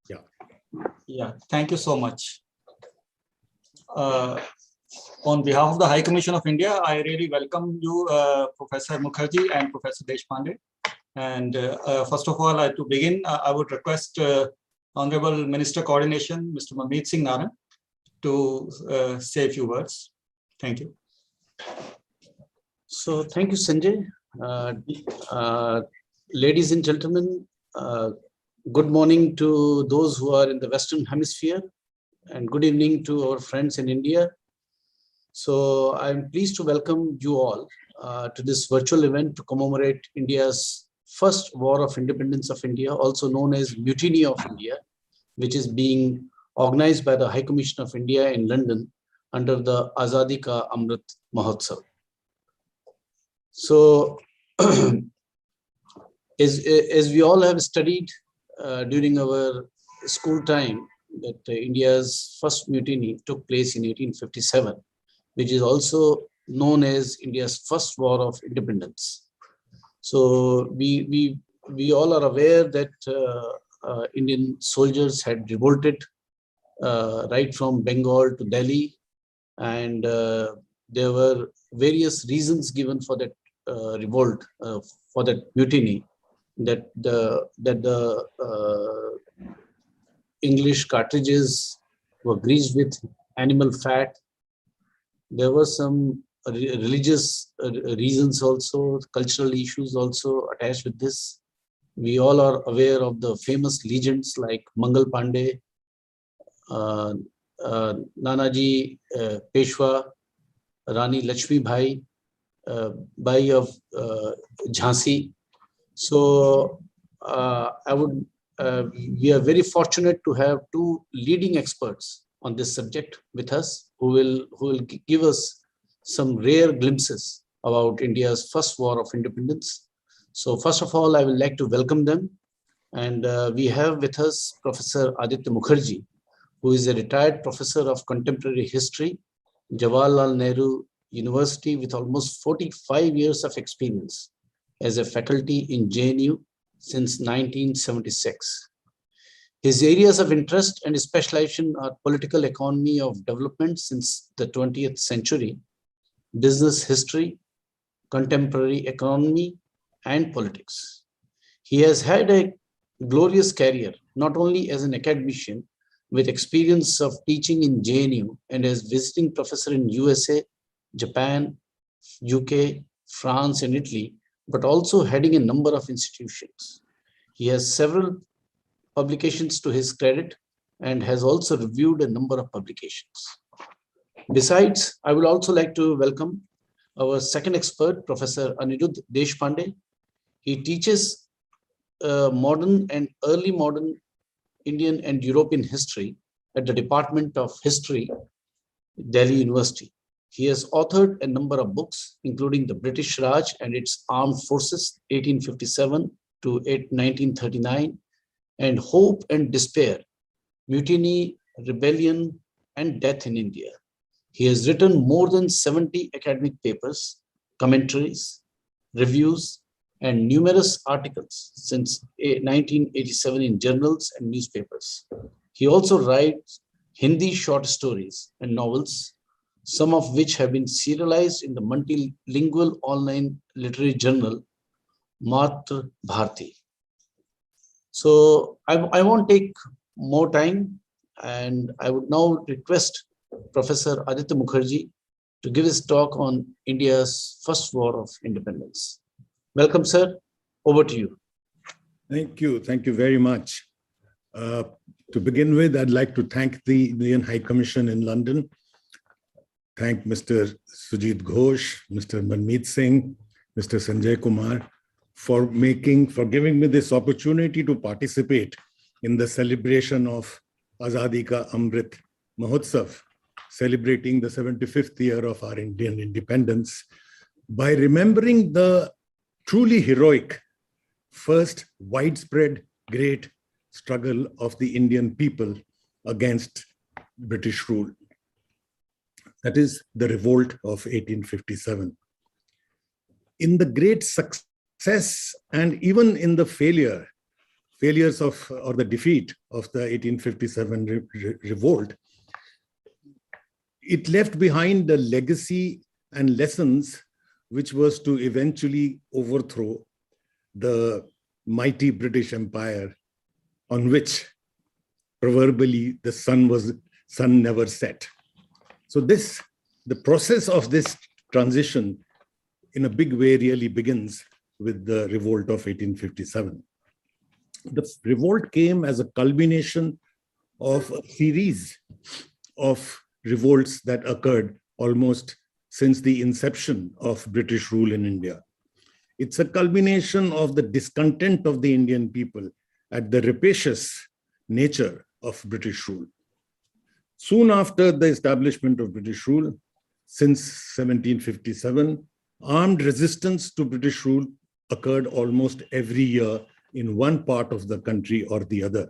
Yeah. Yeah, thank you so much. On behalf of the High Commission of India, I really welcome you, Professor Mukherjee and Professor Desh Pandey. And first of all, to begin, I would request Honorable Minister Coordination, Mr. Manmeet Singh Naran, to say a few words. Thank you. So thank you, Sanjay. Ladies and gentlemen, good morning to those who are in the Western Hemisphere, and good evening to our friends in India. So I'm pleased to welcome you all to this virtual event to commemorate India's first War of Independence of India, also known as Mutiny of India, which is being organized by the High Commission of India in London under the Azadi Ka Amrit Mahotsav. So as we all have studied during our school time, that India's first mutiny took place in 1857, which is also known as India's first war of independence. So we all are aware that Indian soldiers had revolted right from Bengal to Delhi, and there were various reasons given for that revolt, for that mutiny, that the English cartridges were greased with animal fat. There were some religious reasons also, cultural issues also attached with this. We all are aware of the famous legends like Mangal Pandey, Nanaji Peshwa, Rani Lakshmibhai, Bai of Jhansi. So we are very fortunate to have two leading experts on this subject with us, who will give us some rare glimpses about India's first war of independence. So first of all, I would like to welcome them. And we have with us Professor Aditya Mukherjee, who is a retired professor of contemporary history, Jawaharlal Nehru University, with almost 45 years of experience as a faculty in JNU since 1976. His areas of interest and specialization are political economy of development since the 20th century, business history, contemporary economy, and politics. He has had a glorious career, not only as an academician with experience of teaching in JNU and as visiting professor in USA, Japan, UK, France, and Italy, but also heading a number of institutions. He has several publications to his credit and has also reviewed a number of publications. Besides, I would also like to welcome our second expert, Professor Anirudh Deshpande. He teaches modern and early modern Indian and European history at the Department of History, Delhi University. He has authored a number of books, including The British Raj and its Armed Forces, 1857 to 1939, and Hope and Despair, Mutiny, Rebellion, and Death in India. He has written more than 70 academic papers, commentaries, reviews, and numerous articles since 1987 in journals and newspapers. He also writes Hindi short stories and novels, some of which have been serialized in the multilingual online literary journal, Matra Bharti. So I won't take more time, and I would now request Professor Aditya Mukherjee to give his talk on India's first war of independence. Welcome, sir. Over to you. Thank you. Thank you very much. To begin with, I'd like to thank the Indian High Commission in London. Thank Mr. Sujit Ghosh, Mr. Manmeet Singh, Mr. Sanjay Kumar for giving me this opportunity to participate in the celebration of Azadi Ka Amrit Mahotsav, celebrating the 75th year of our Indian independence by remembering the truly heroic first widespread great struggle of the Indian people against British rule. That is the revolt of 1857. In the great success and even in the failure failures of, or the defeat of the 1857 revolt, it left behind a legacy and lessons which was to eventually overthrow the mighty British Empire, on which proverbially the sun never set. So the process of this transition in a big way really begins with the revolt of 1857. The revolt came as a culmination of a series of revolts that occurred almost since the inception of British rule in India. It's a culmination of the discontent of the Indian people at the rapacious nature of British rule. Soon after the establishment of British rule, since 1757, armed resistance to British rule occurred almost every year in one part of the country or the other.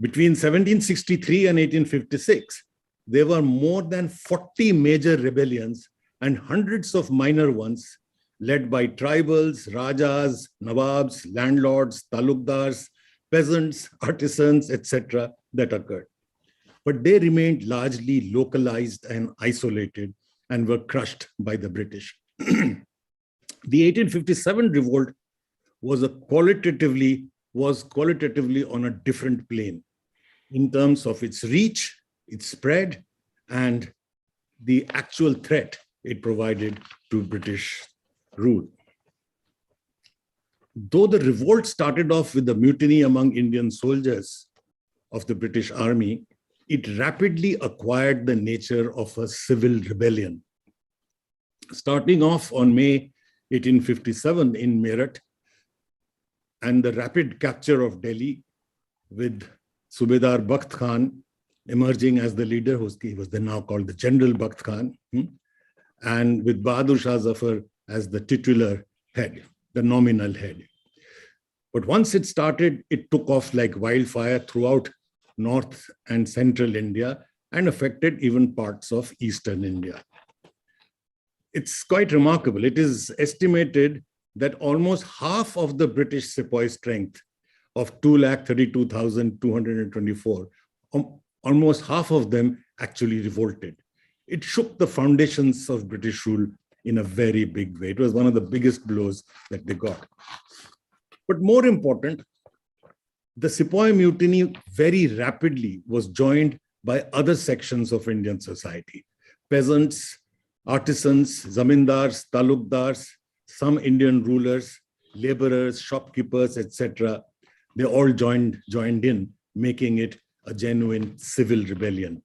Between 1763 and 1856, there were more than 40 major rebellions and hundreds of minor ones led by tribals, rajas, nawabs, landlords, talukdars, peasants, artisans, etc. that occurred. But they remained largely localized and isolated and were crushed by the British. The 1857 revolt was qualitatively on a different plane in terms of its reach, its spread, and the actual threat it provided to British rule. Though the revolt started off with a mutiny among Indian soldiers of the British Army, it rapidly acquired the nature of a civil rebellion. Starting off on May 1857 in Meerut, and the rapid capture of Delhi with Subedar Bakht Khan emerging as the leader, he was then now called the General Bakht Khan, and with Bahadur Shah Zafar as the titular head, the nominal head. But once it started, it took off like wildfire throughout North and Central India and affected even parts of Eastern India. It's quite remarkable. It is estimated that almost half of the British sepoy strength of 232,224, almost half of them actually revolted. It shook the foundations of British rule in a very big way. It was one of the biggest blows that they got. But more important, the Sepoy Mutiny very rapidly was joined by other sections of Indian society. Peasants, artisans, zamindars, talukdars, some Indian rulers, laborers, shopkeepers, etc. They all joined in, making it a genuine civil rebellion.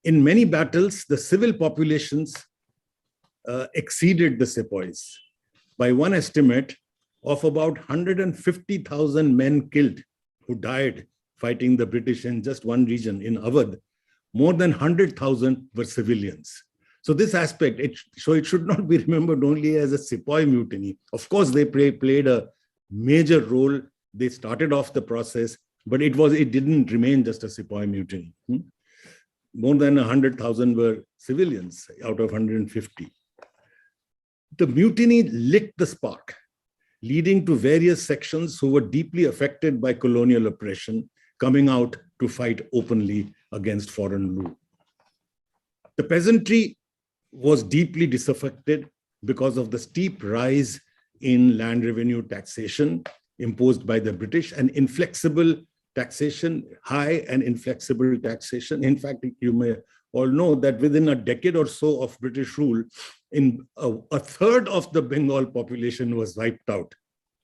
In many battles, the civil populations exceeded the sepoys. By one estimate of about 150,000 men killed who died fighting the British in just one region, in Awadh, more than 100,000 were civilians. So this aspect, it should not be remembered only as a sepoy mutiny. Of course, they played a major role. They started off the process, but it didn't remain just a sepoy mutiny. More than 100,000 were civilians out of 150. The mutiny lit the spark, leading to various sections who were deeply affected by colonial oppression coming out to fight openly against foreign rule. The peasantry was deeply disaffected because of the steep rise in land revenue taxation imposed by the British and inflexible taxation, high and inflexible taxation. In fact, you may all know that within a decade or so of British rule, in a third of the Bengal population was wiped out.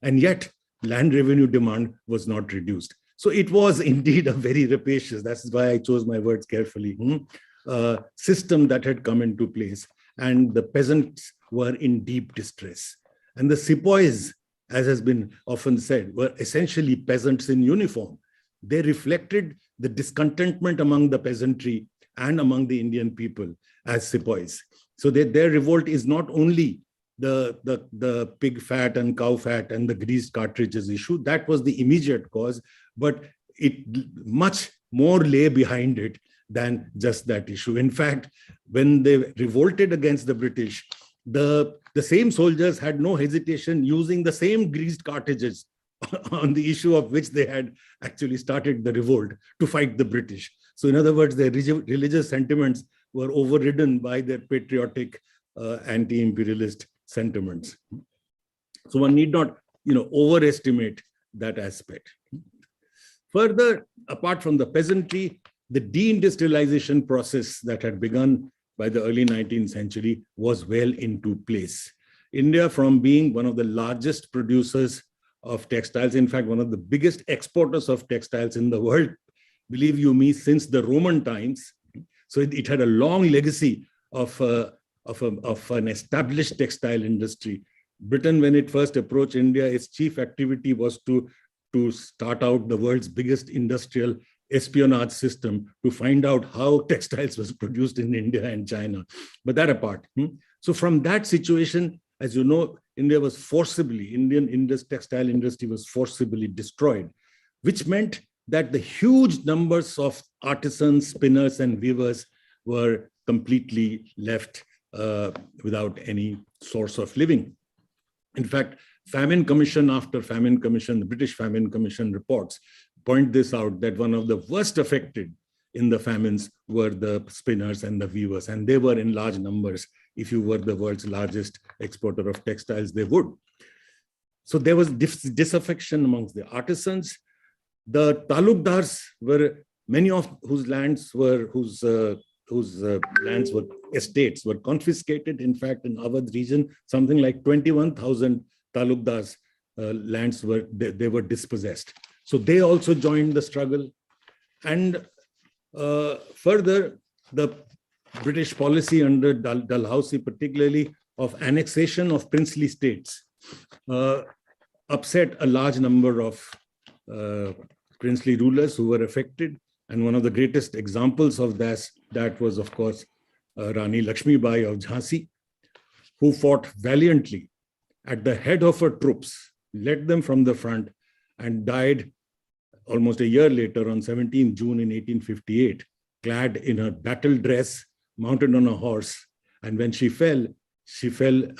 And yet land revenue demand was not reduced. So it was indeed a very rapacious, that's why I chose my words carefully, system that had come into place. And the peasants were in deep distress. And the sepoys, as has been often said, were essentially peasants in uniform. They reflected the discontentment among the peasantry and among the Indian people as sepoys. So their revolt is not only the pig fat and cow fat and the greased cartridges issue. That was the immediate cause, but much more lay behind it than just that issue. In fact, when they revolted against the British, the same soldiers had no hesitation using the same greased cartridges on the issue of which they had actually started the revolt to fight the British. So in other words, their religious sentiments were overridden by their patriotic anti-imperialist sentiments. So one need not, overestimate that aspect. Further, apart from the peasantry, the deindustrialization process that had begun by the early 19th century was well into place. India, from being one of the largest producers of textiles, in fact, one of the biggest exporters of textiles in the world, believe you me, since the Roman times. So it had a long legacy of an established textile industry. Britain, when it first approached India, its chief activity was to start out the world's biggest industrial espionage system to find out how textiles was produced in India and China. But that apart. So from that situation, as you know, Indian textile industry was forcibly destroyed, which meant that the huge numbers of artisans, spinners, and weavers were completely left without any source of living. In fact, famine commission after famine commission, the British famine commission reports point this out, that one of the worst affected in the famines were the spinners and the weavers, and they were in large numbers. If you were the world's largest exporter of textiles, they would. So there was disaffection amongst the artisans. The talukdars were, many of whose lands were, estates were confiscated. In fact, in Awadh region, something like 21,000 talukdars' lands were dispossessed. So they also joined the struggle. And further, the British policy under Dalhousie, particularly of annexation of princely states, upset a large number of princely rulers who were affected. And one of the greatest examples of that was, of course, Rani Lakshmibhai of Jhansi, who fought valiantly at the head of her troops, led them from the front, and died almost a year later on 17 June in 1858, clad in her battle dress, mounted on a horse. And when she fell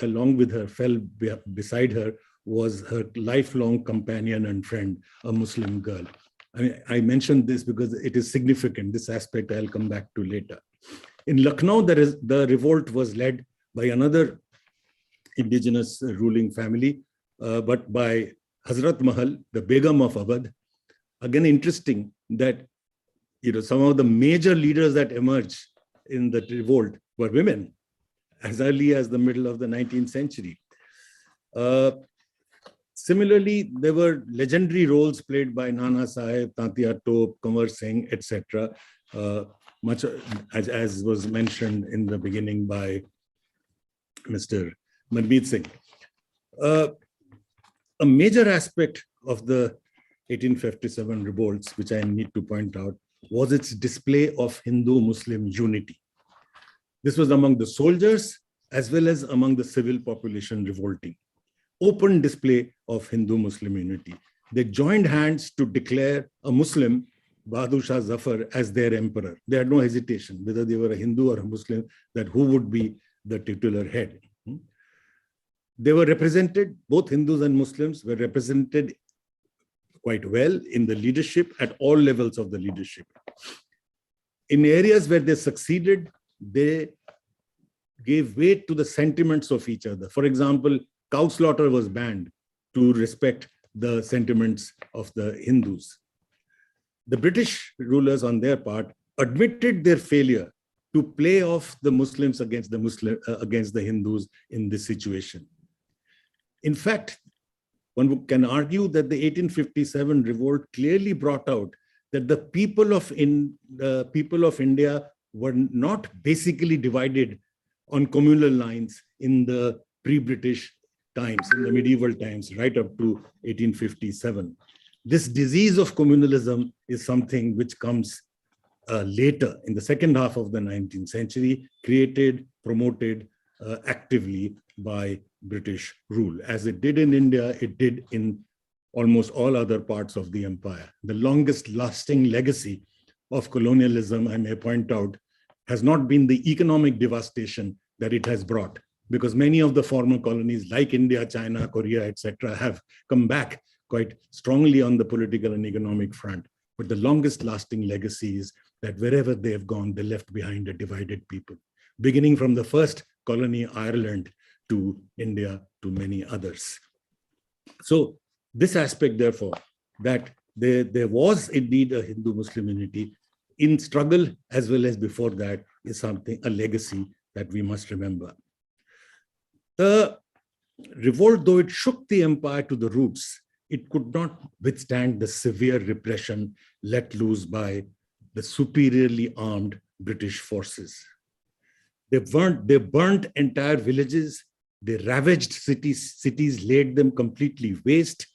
along with her, beside her was her lifelong companion and friend, a Muslim girl. I mentioned this because it is significant. This aspect I'll come back to later. In Lucknow, the revolt was led by another indigenous ruling family, but by Hazrat Mahal, the Begum of Awadh. Again, interesting that some of the major leaders that emerged in the revolt were women as early as the middle of the 19th century. Similarly, there were legendary roles played by Nana Sahib, Tantia Tope, Kanwar Singh, etc., much as was mentioned in the beginning by Mr. Manmeet Singh. A major aspect of the 1857 revolts, which I need to point out, was its display of Hindu-Muslim unity. This was among the soldiers as well as among the civil population revolting. Open display of Hindu-Muslim unity. They joined hands to declare a Muslim, Bahadur Shah Zafar, as their emperor. They had no hesitation, whether they were a Hindu or a Muslim, that who would be the titular head. They were represented, both Hindus and Muslims were represented quite well in the leadership at all levels of the leadership. In areas where they succeeded, they gave weight to the sentiments of each other. For example, cow slaughter was banned to respect the sentiments of the Hindus. The British rulers, on their part, admitted their failure to play off the Muslims against the Hindus in this situation. In fact, one can argue that the 1857 revolt clearly brought out that the people of India were not basically divided on communal lines in the pre-British times, in the medieval times, right up to 1857. This disease of communalism is something which comes later in the second half of the 19th century, created, promoted actively by British rule. As it did in India, it did in almost all other parts of the empire. The longest lasting legacy of colonialism, I may point out, has not been the economic devastation that it has brought, because many of the former colonies like India, China, Korea, etc., have come back quite strongly on the political and economic front. But the longest lasting legacy is that wherever they have gone, they left behind a divided people, beginning from the first colony, Ireland, to India, to many others. So this aspect, therefore, that there was indeed a Hindu-Muslim unity in struggle as well as before that, is something, a legacy that we must remember. The revolt, though it shook the empire to the roots, it could not withstand the severe repression let loose by the superiorly armed British forces. They burnt entire villages, they ravaged cities laid them completely waste.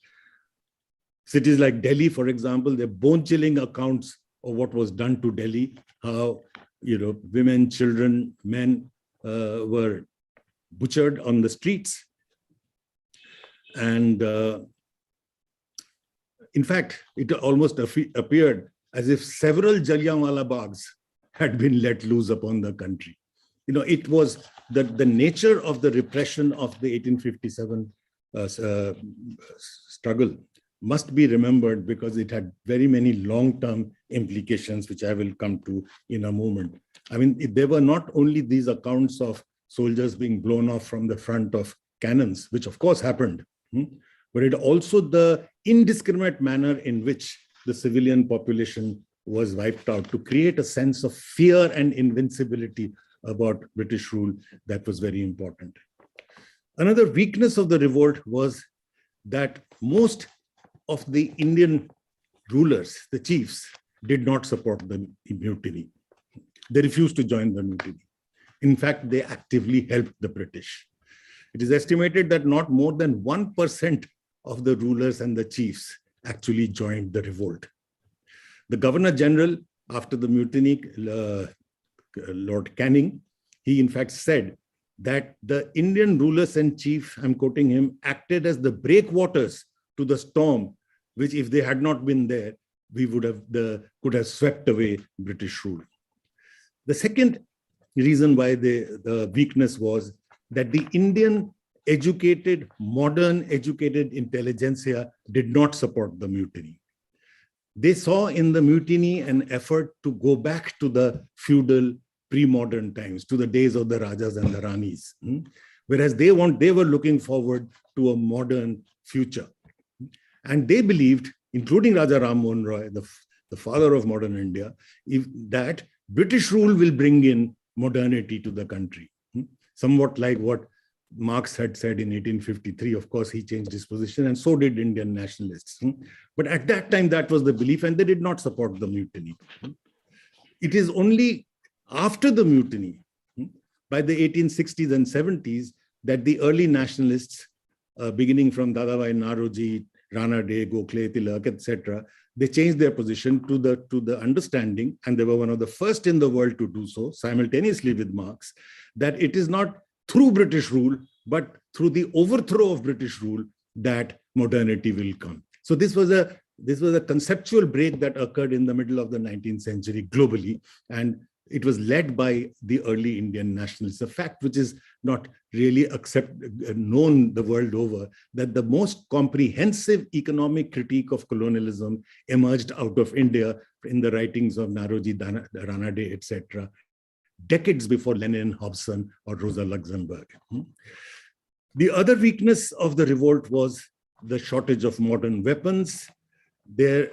Cities like Delhi, for example, they're bone-chilling accounts of what was done to Delhi, how women, children, men were butchered on the streets. And in fact, it almost appeared as if several Jallianwala Baghs had been let loose upon the country. It was the nature of the repression of the 1857 struggle must be remembered, because it had very many long-term implications, which I will come to in a moment. I mean, there were not only these accounts of soldiers being blown off from the front of cannons, which of course happened, but it also the indiscriminate manner in which the civilian population was wiped out to create a sense of fear and invincibility about British rule that was very important. Another weakness of the revolt was that most of the Indian rulers, the chiefs, did not support the mutiny. They refused to join the mutiny. In fact, they actively helped the British. It is estimated that not more than 1% of the rulers and the chiefs actually joined the revolt. The Governor General, after the mutiny, Lord Canning, he in fact said that the Indian rulers and chiefs, I'm quoting him, acted as the breakwaters to the storm, which if they had not been there, we could have swept away British rule. The second reason why the weakness was that the Indian modern educated intelligentsia did not support the mutiny. They saw in the mutiny an effort to go back to the feudal pre-modern times, to the days of the Rajas and the Ranis, whereas they were looking forward to a modern future. And they believed, including Raja Ram Mohan Roy, the father of modern India, that British rule will bring in modernity to the country. Somewhat like what Marx had said in 1853. Of course, he changed his position, and so did Indian nationalists. But at that time, that was the belief, and they did not support the mutiny. It is only after the mutiny, by the 1860s and 70s, that the early nationalists, beginning from Dadabhai Naoroji, Rana De, Gokhale, Tilak, etc., they changed their position to the understanding, and they were one of the first in the world to do so, simultaneously with Marx, that it is not through British rule, but through the overthrow of British rule that modernity will come. So this was a conceptual break that occurred in the middle of the 19th century globally, and it was led by the early Indian nationalists, a fact which is not really known the world over, that the most comprehensive economic critique of colonialism emerged out of India in the writings of Naoroji, Rana De, etc., decades before Lenin, Hobson, or Rosa Luxemburg. The other weakness of the revolt was the shortage of modern weapons, their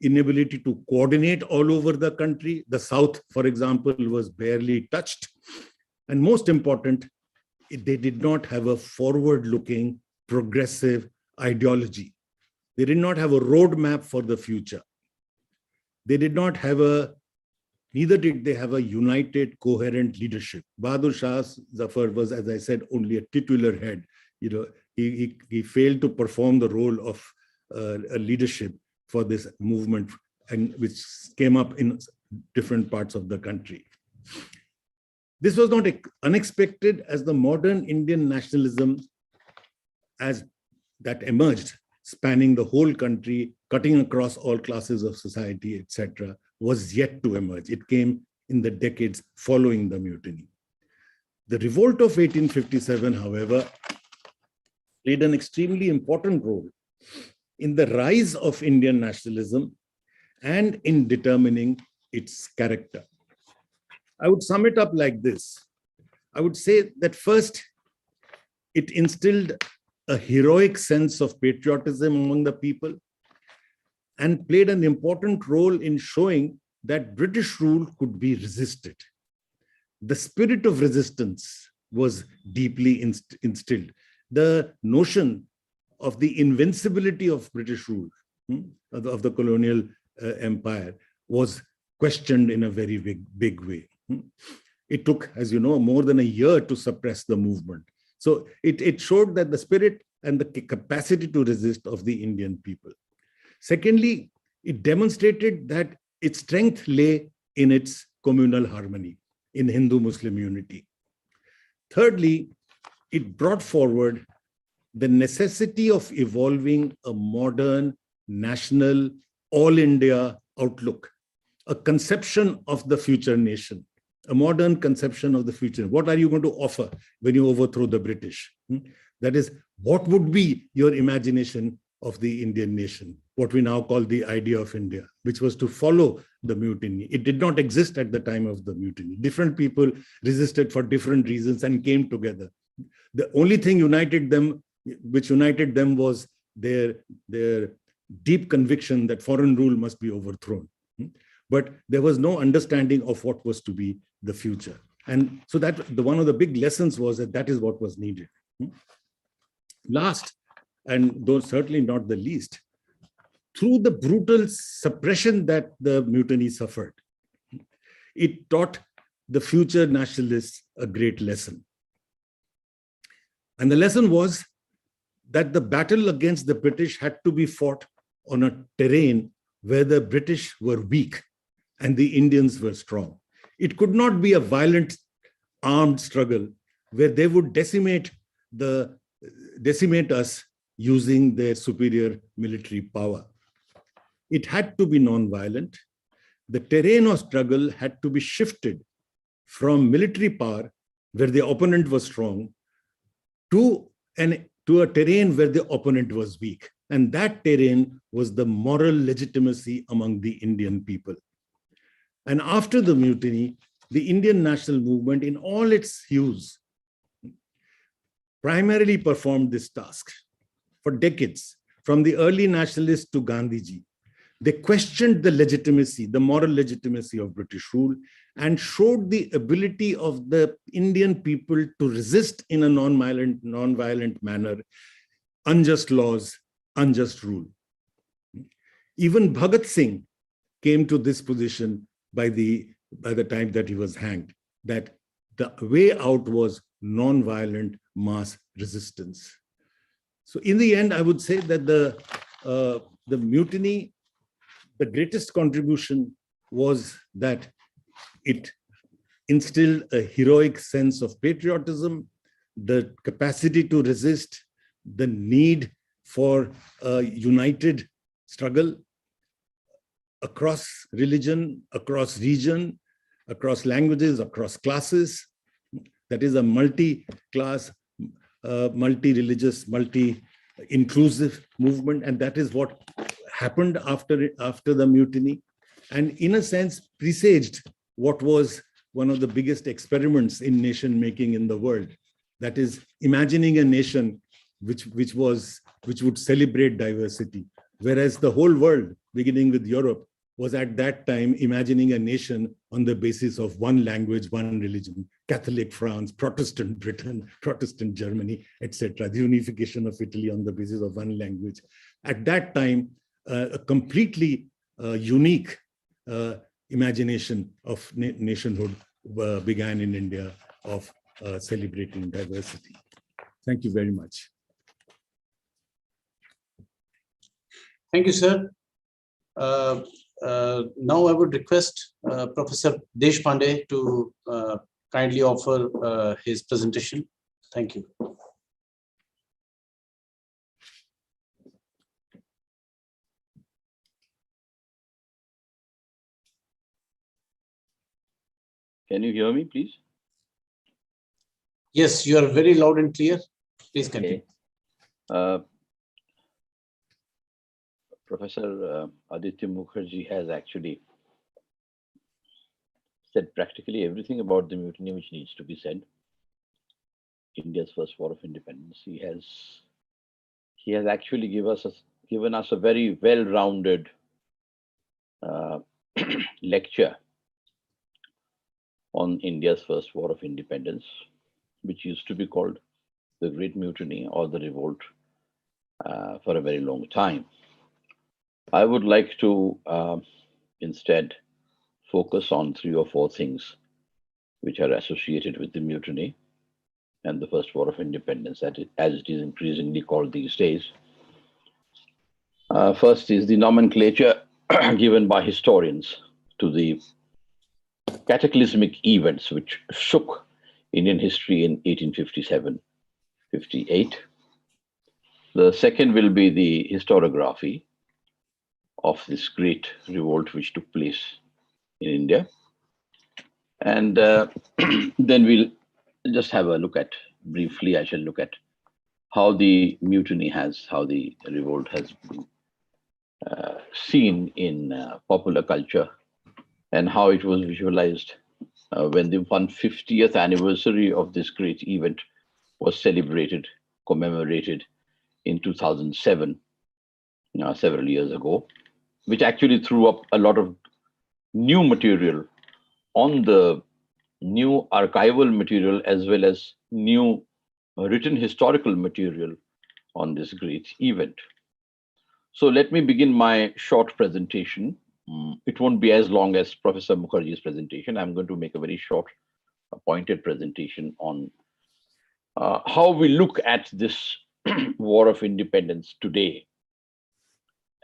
inability to coordinate all over the country. The South, for example, was barely touched. And most important, they did not have a forward-looking, progressive ideology. They did not have a roadmap for the future. They did not have neither did they have a united, coherent leadership. Bahadur Shah Zafar was, as I said, only a titular head. He failed to perform the role of a leadership for this movement, and which came up in different parts of the country. This was not unexpected, as the modern Indian nationalism as that emerged, spanning the whole country, cutting across all classes of society, etc., was yet to emerge. It came in the decades following the mutiny. The revolt of 1857, however, played an extremely important role in the rise of Indian nationalism and in determining its character. I would sum it up like this. I would say that first, it instilled a heroic sense of patriotism among the people and played an important role in showing that British rule could be resisted. The spirit of resistance was deeply instilled. The notion of the invincibility of British rule, of the colonial empire, was questioned in a very big way. It took, as you know, more than a year to suppress the movement. So it showed that the spirit and the capacity to resist of the Indian people. Secondly, it demonstrated that its strength lay in its communal harmony, in Hindu-Muslim unity. Thirdly, it brought forward the necessity of evolving a modern, national, all-India outlook, a conception of the future nation, a modern conception of the future. What are you going to offer when you overthrow the British? That is, what would be your imagination of the Indian nation, what we now call the idea of India, which was to follow the mutiny. It did not exist at the time of the mutiny. Different people resisted for different reasons and came together. The only thing which united them was their deep conviction that foreign rule must be overthrown. But there was no understanding of what was to be the future. And so that one of the big lessons was that is what was needed. Last, and though certainly not the least, through the brutal suppression that the mutiny suffered, it taught the future nationalists a great lesson. And the lesson was that the battle against the British had to be fought on a terrain where the British were weak and the Indians were strong. It could not be a violent armed struggle where they would decimate us using their superior military power. It had to be non-violent. The terrain of struggle had to be shifted from military power, where the opponent was strong, to a terrain where the opponent was weak. And that terrain was the moral legitimacy among the Indian people. And after the mutiny, the Indian national movement in all its hues primarily performed this task for decades, from the early nationalists to Gandhiji. They questioned the legitimacy, the moral legitimacy of British rule, and showed the ability of the Indian people to resist in a non-violent manner unjust laws, unjust rule. Even Bhagat Singh came to this position by the time that he was hanged, that the way out was non-violent mass resistance. So in the end, I would say that the mutiny, the greatest contribution was that it instilled a heroic sense of patriotism, the capacity to resist, the need for a united struggle across religion, across region, across languages, across classes. That is a multi-class, multi-religious, multi-inclusive movement. And that is what happened after the mutiny, and in a sense presaged what was one of the biggest experiments in nation making in the world. That is, imagining a nation which would celebrate diversity, whereas the whole world, beginning with Europe, was at that time imagining a nation on the basis of one language, one religion: Catholic France, Protestant Britain, Protestant Germany, etc. The unification of Italy on the basis of one language. At that time, a completely unique imagination of nationhood began in India, of celebrating diversity. Thank you very much. Thank you, sir. Now I would request Professor Desh Pandey to kindly offer his presentation. Thank you. Can you hear me, please? Yes, you are very loud and clear. Please continue. Okay. Professor Aditya Mukherjee has actually said practically everything about the mutiny which needs to be said. India's first war of independence. He has actually given us a very well-rounded lecture on India's first war of independence, which used to be called the Great Mutiny or the Revolt for a very long time. I would like to instead focus on 3 or 4 things which are associated with the mutiny and the first war of independence, as it is increasingly called these days. First is the nomenclature given by historians to the cataclysmic events which shook Indian history in 1857-58. The second will be the historiography of this great revolt which took place in India. And then we'll just have a look at, briefly, I shall look at how the mutiny how the revolt has been seen in popular culture and how it was visualized when the 150th anniversary of this great event was celebrated, commemorated in 2007, several years ago, which actually threw up a lot of new material on the new archival material as well as new written historical material on this great event. So let me begin my short presentation. It won't be as long as Professor Mukherjee's presentation. I'm going to make a very short, pointed presentation on how we look at this war of independence today.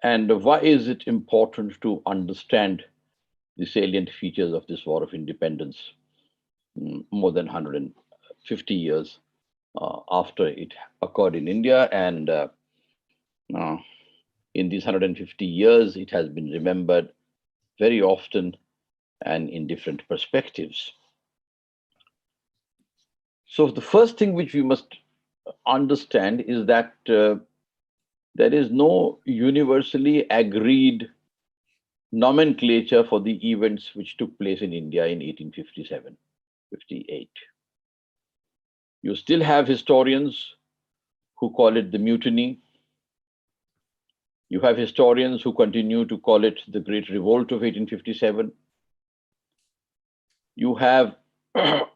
And why is it important to understand the salient features of this war of independence more than 150 years after it occurred in India. And in these 150 years, it has been remembered very often and in different perspectives. So the first thing which we must understand is that there is no universally agreed nomenclature for the events which took place in India in 1857-58. You still have historians who call it the mutiny. You have historians who continue to call it the Great Revolt of 1857. You have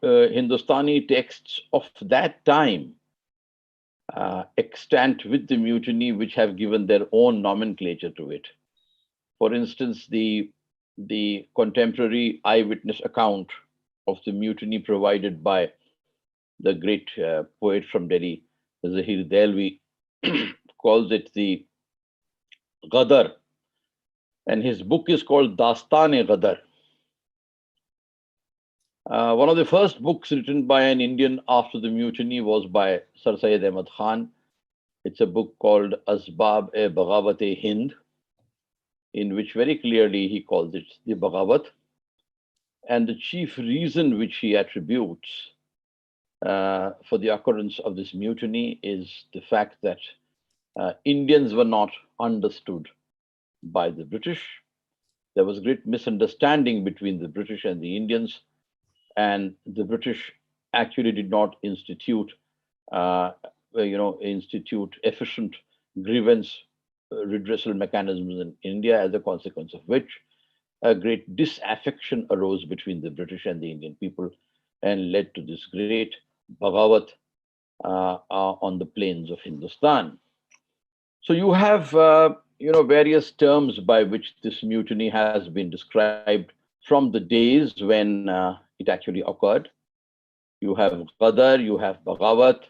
Hindustani texts of that time extant with the mutiny, which have given their own nomenclature to it. For instance, the contemporary eyewitness account of the mutiny provided by the great poet from Delhi, Zahir Delvi, calls it the Ghadar, and his book is called Dastan-e-Ghadar. One of the first books written by an Indian after the mutiny was by Sir Syed Ahmad Khan. It's a book called Asbab-e-Baghawat-e-Hind, in which very clearly he calls it the Baghawat. And the chief reason which he attributes for the occurrence of this mutiny is the fact that Indians were not understood by the British. There was great misunderstanding between the British and the Indians, and the British actually did not institute efficient grievance redressal mechanisms in India, as a consequence of which a great disaffection arose between the British and the Indian people and led to this great Baghawat on the plains of Hindustan. So you have various terms by which this mutiny has been described from the days when it actually occurred. You have Ghadar, you have Baghawat,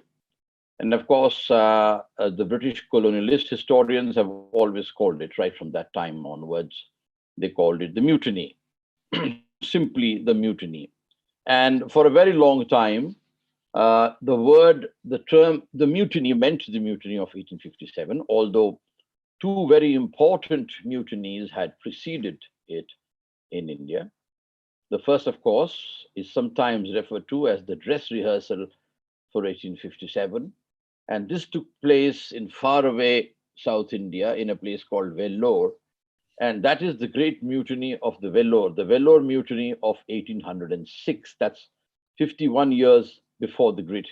and of course, the British colonialist historians have always called it, right from that time onwards, they called it the mutiny, simply the mutiny. And for a very long time, the term, the mutiny meant the mutiny of 1857, although 2 very important mutinies had preceded it in India. The first, of course, is sometimes referred to as the dress rehearsal for 1857. And this took place in faraway South India in a place called Vellore. And that is the great mutiny of the Vellore mutiny of 1806. That's 51 years before the great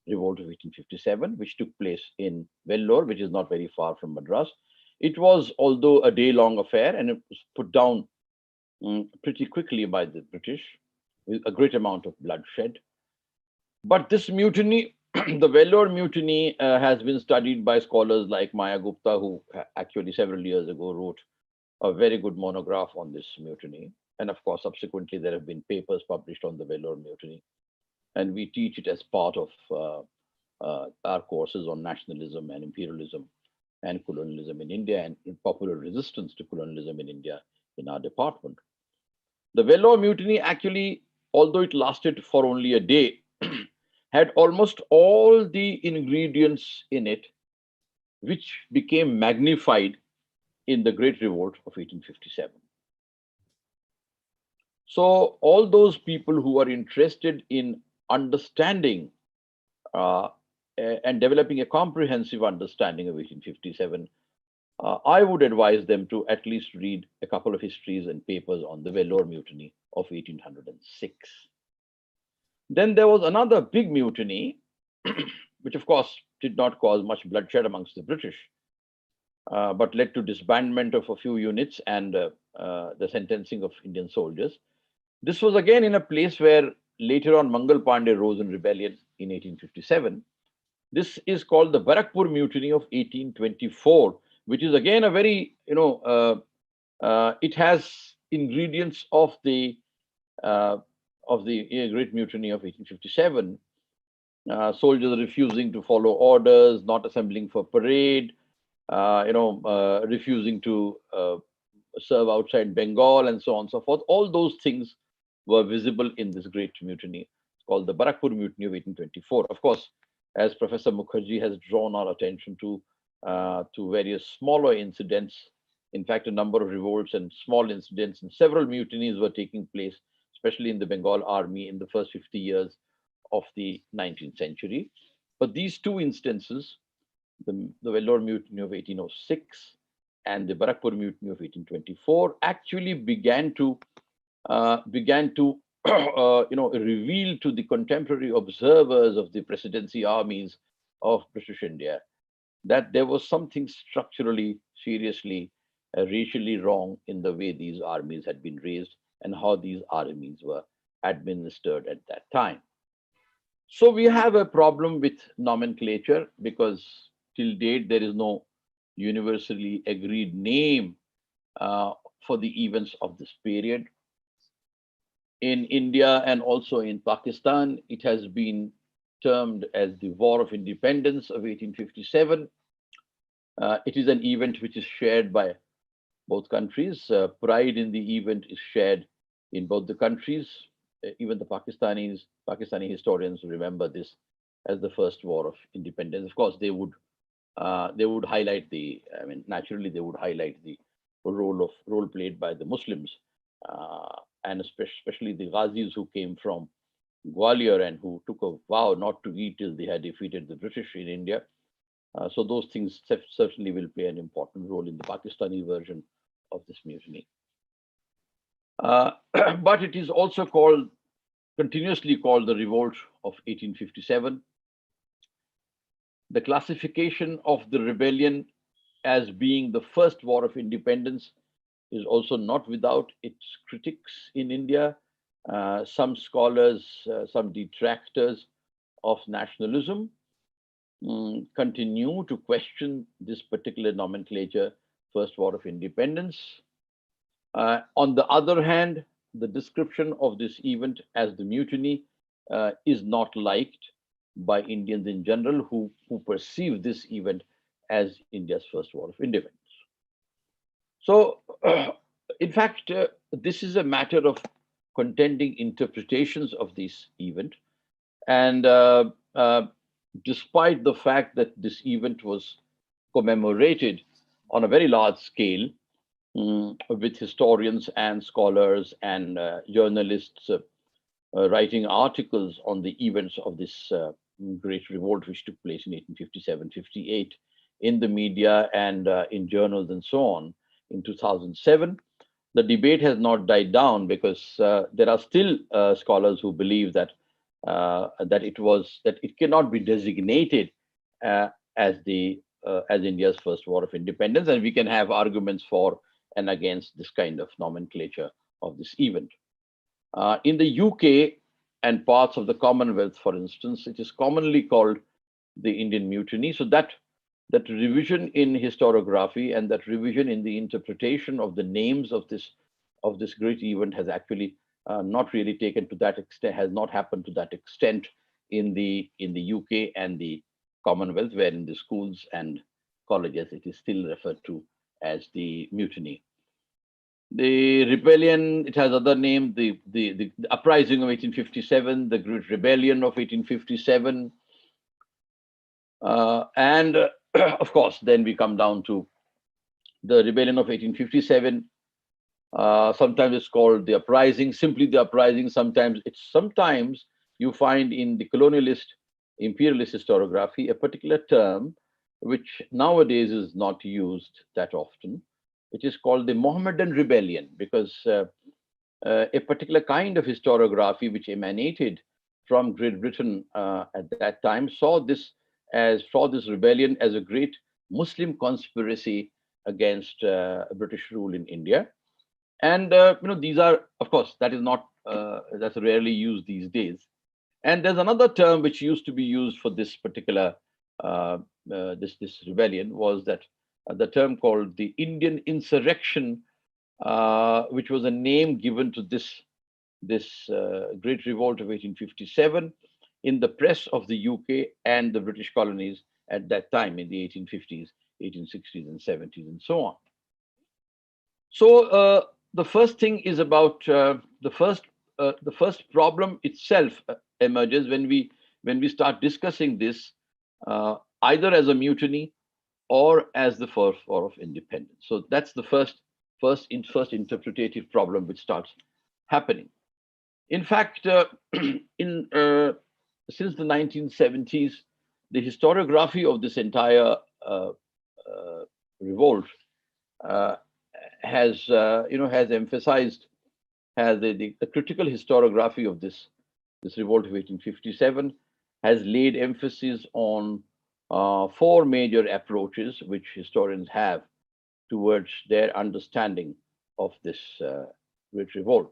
revolt of 1857, which took place in Vellore, which is not very far from Madras. It was, although a day-long affair, and it was put down pretty quickly by the British with a great amount of bloodshed. But this mutiny, the Vellore mutiny, has been studied by scholars like Maya Gupta, who actually several years ago wrote a very good monograph on this mutiny. And of course, subsequently, there have been papers published on the Vellore mutiny. And we teach it as part of our courses on nationalism and imperialism and colonialism in India and popular resistance to colonialism in India in our department. The Vellore mutiny actually, although it lasted for only a day, had almost all the ingredients in it, which became magnified in the Great Revolt of 1857. So all those people who are interested in understanding and developing a comprehensive understanding of 1857, I would advise them to at least read a couple of histories and papers on the Vellore mutiny of 1806. Then there was another big mutiny, which of course did not cause much bloodshed amongst the British, but led to disbandment of a few units and the sentencing of Indian soldiers. This was again in a place where later on Mangal Pandey rose in rebellion in 1857. This is called the Barakpur Mutiny of 1824, which is again a very, it has ingredients of the Great Mutiny of 1857. Soldiers refusing to follow orders, not assembling for parade, refusing to serve outside Bengal, and so on and so forth. All those things were visible in this great mutiny. It's called the Barakpur Mutiny of 1824. Of course, as Professor Mukherjee has drawn our attention to various smaller incidents. In fact, a number of revolts and small incidents and several mutinies were taking place, especially in the Bengal army in the first 50 years of the 19th century. But these two instances, the Vellore Mutiny of 1806 and the Barakpur Mutiny of 1824, actually began to reveal to the contemporary observers of the presidency armies of British India that there was something structurally, seriously, racially wrong in the way these armies had been raised and how these armies were administered at that time. So we have a problem with nomenclature because till date there is no universally agreed name for the events of this period. In India and also in Pakistan, it has been termed as the War of Independence of 1857. It is an event which is shared by both countries. Pride in the event is shared in both the countries. Even the Pakistani historians remember this as the first War of Independence. Of course, they would highlight naturally they would highlight the role played by the Muslims, and especially the Ghazis who came from Gwalior and who took a vow not to eat till they had defeated the British in India. So those things certainly will play an important role in the Pakistani version of this mutiny. But it is also continuously called the Revolt of 1857. The classification of the rebellion as being the first war of independence is also not without its critics in India. Some scholars, some detractors of nationalism continue to question this particular nomenclature, First War of Independence. On the other hand, the description of this event as the mutiny is not liked by Indians in general who perceive this event as India's first war of independence. So, in fact, this is a matter of contending interpretations of this event. And despite the fact that this event was commemorated on a very large scale with historians and scholars and journalists writing articles on the events of this great revolt, which took place in 1857-58 in the media and in journals and so on in 2007. The debate has not died down because there are still scholars who believe that that it cannot be designated as India's first war of independence, and we can have arguments for and against this kind of nomenclature of this event. In the UK and parts of the Commonwealth, for instance, it is commonly called the Indian Mutiny. So that revision in historiography and that revision in the interpretation of the names of this great event has actually not really taken to that extent, has not happened to that extent in the UK and the Commonwealth, where in the schools and colleges it is still referred to as the Mutiny. The rebellion, it has other name, the uprising of 1857, the Great Rebellion of 1857, and of course, then we come down to the rebellion of 1857. Sometimes it's called the uprising, simply the uprising. Sometimes you find in the colonialist, imperialist historiography a particular term which nowadays is not used that often. It is called the Mohammedan Rebellion, because a particular kind of historiography which emanated from Great Britain at that time saw this rebellion as a great Muslim conspiracy against British rule in India. And these are, of course, that is not that's rarely used these days. And there's another term which used to be used for this particular this rebellion, was that the term called the Indian Insurrection, which was a name given to this Great Revolt of 1857 in the press of the UK and the British colonies at that time in the 1850s, 1860s, and 70s, and so on. So the first thing is about the first problem itself emerges when we start discussing this either as a mutiny or as the first war of independence. So that's the first interpretative problem which starts happening. In fact, since the 1970s, the historiography of this entire revolt has emphasized, the critical historiography of this revolt of 1857 has laid emphasis on four major approaches which historians have towards their understanding of this great revolt.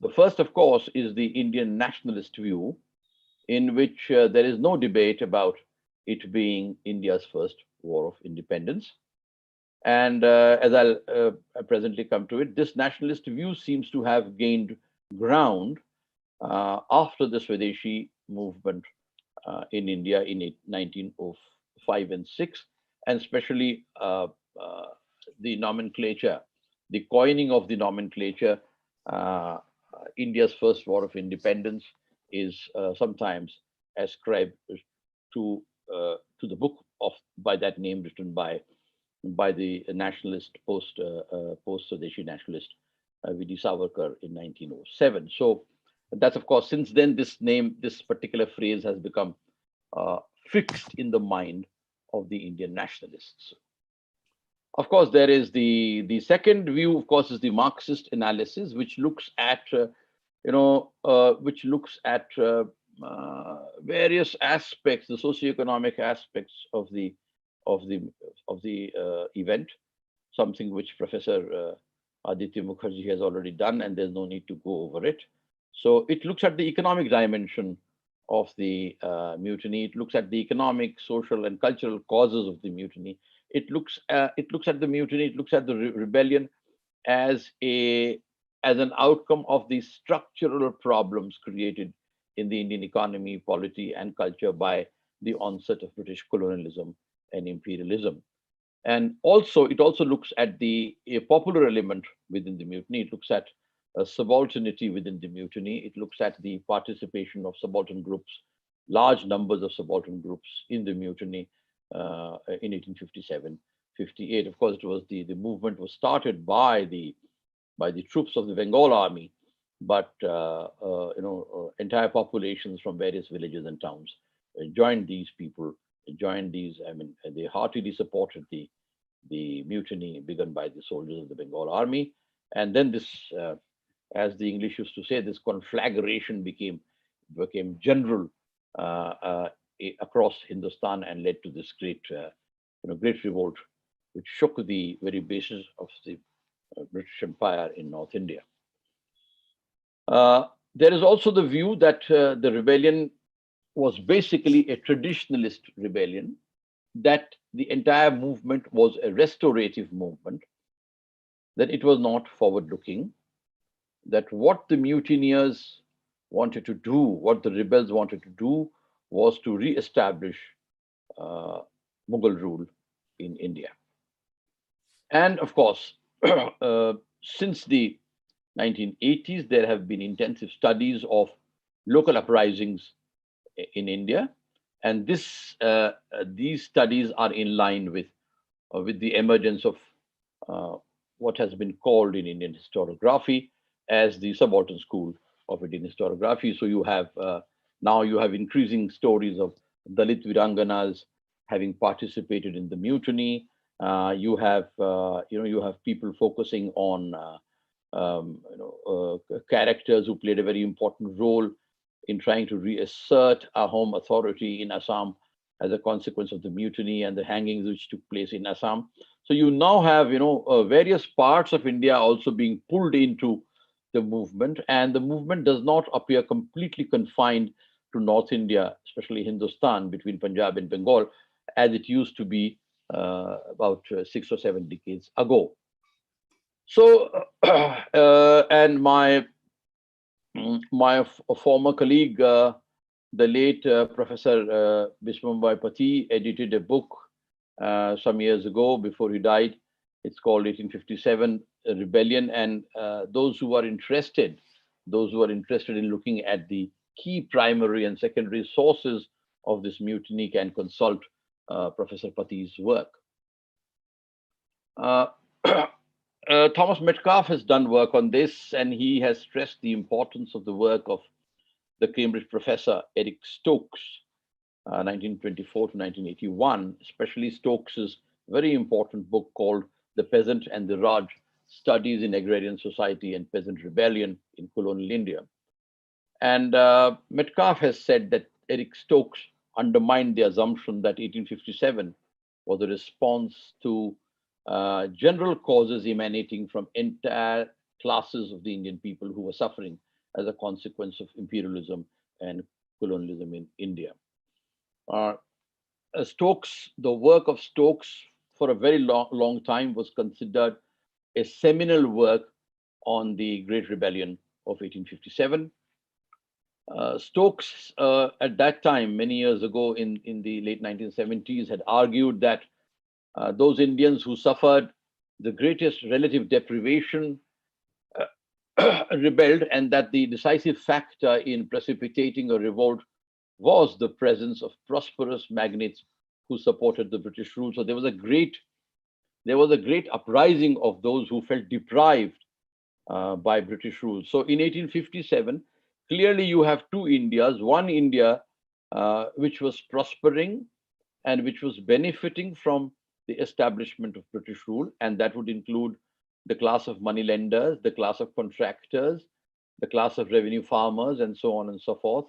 The first, of course, is the Indian nationalist view, in which there is no debate about it being India's first war of independence. And as I'll presently come to it, this nationalist view seems to have gained ground after the Swadeshi movement in India in 1905 and 6, and especially the nomenclature, the coining of the nomenclature, India's first war of independence, is sometimes ascribed to the book by that name written by the nationalist post Swadeshi nationalist V.D. Savarkar in 1907. So that's, of course, since then this particular phrase has become fixed in the mind of the Indian nationalists. Of course, there is the second view, of course, is the Marxist analysis, which looks at various aspects, the socioeconomic aspects of the event, something which Professor Aditya Mukherjee has already done, and there's no need to go over it. So it looks at the economic dimension of the mutiny. It looks at the economic, social, and cultural causes of the mutiny. It looks at the mutiny. It looks at the rebellion as an outcome of the structural problems created in the Indian economy, polity, and culture by the onset of British colonialism and imperialism. And also, it also looks at a popular element within the mutiny. It looks at subalternity within the mutiny. It looks at the participation of subaltern groups, large numbers of subaltern groups in the mutiny in 1857, 58. Of course, it was the movement was started by the troops of the Bengal army, but entire populations from various villages and towns joined these people joined these. I mean, they heartily supported the mutiny begun by the soldiers of the Bengal army. And then this, as the English used to say, this conflagration became general across Hindustan and led to this great, great revolt, which shook the very basis of the British Empire in North India. There is also the view that the rebellion was basically a traditionalist rebellion, that the entire movement was a restorative movement, that it was not forward-looking, that what the mutineers wanted to do, what the rebels wanted to do, was to re-establish Mughal rule in India. And of course, since the 1980s, there have been intensive studies of local uprisings in India, and these studies are in line with the emergence of what has been called in Indian historiography as the subaltern school of Indian historiography. So you have now you have increasing stories of Dalit Viranganas having participated in the mutiny. You have people focusing on characters who played a very important role in trying to reassert a home authority in Assam as a consequence of the mutiny and the hangings which took place in Assam. So you now have, various parts of India also being pulled into the movement, and the movement does not appear completely confined to North India, especially Hindustan, between Punjab and Bengal, as it used to be about 6 or 7 decades ago. So, and my former colleague, the late Professor Biswambhai Pati, edited a book some years ago before he died. It's called 1857 Rebellion, and those who are interested in looking at the key primary and secondary sources of this mutiny can consult Professor Pati's work. Thomas Metcalfe has done work on this, and he has stressed the importance of the work of the Cambridge professor Eric Stokes, 1924 to 1981, especially Stokes's very important book called The Peasant and the Raj, Studies in Agrarian Society and Peasant Rebellion in Colonial India. And Metcalfe has said that Eric Stokes undermined the assumption that 1857 was a response to general causes emanating from entire classes of the Indian people who were suffering as a consequence of imperialism and colonialism in India. Stokes, the work of Stokes for a very long time was considered a seminal work on the Great Rebellion of 1857. Stokes, at that time, many years ago in the late 1970s, had argued that those Indians who suffered the greatest relative deprivation rebelled, and that the decisive factor in precipitating a revolt was the presence of prosperous magnates who supported the British rule. So there was a great uprising of those who felt deprived by British rule. So in 1857, clearly you have two Indias, one India which was prospering and which was benefiting from the establishment of British rule, and that would include the class of moneylenders, the class of contractors, the class of revenue farmers, and so on and so forth.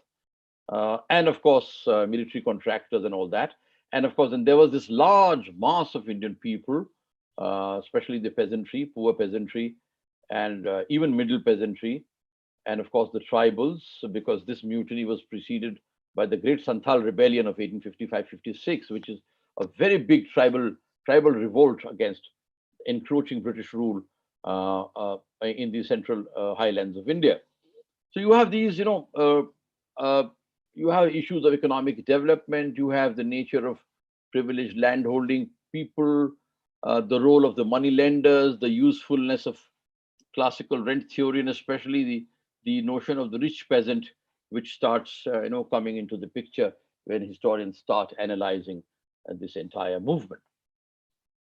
And of course, military contractors and all that. And of course, then there was this large mass of Indian people, especially the peasantry, poor peasantry, and even middle peasantry, and of course the tribals, because this mutiny was preceded by the Great Santhal Rebellion of 1855-56, which is a very big tribal revolt against encroaching British rule in the central highlands of India. So you have these, you have issues of economic development, you have the nature of privileged landholding people, the role of the moneylenders, the usefulness of classical rent theory, and especially the notion of the rich peasant, which starts coming into the picture when historians start analyzing this entire movement.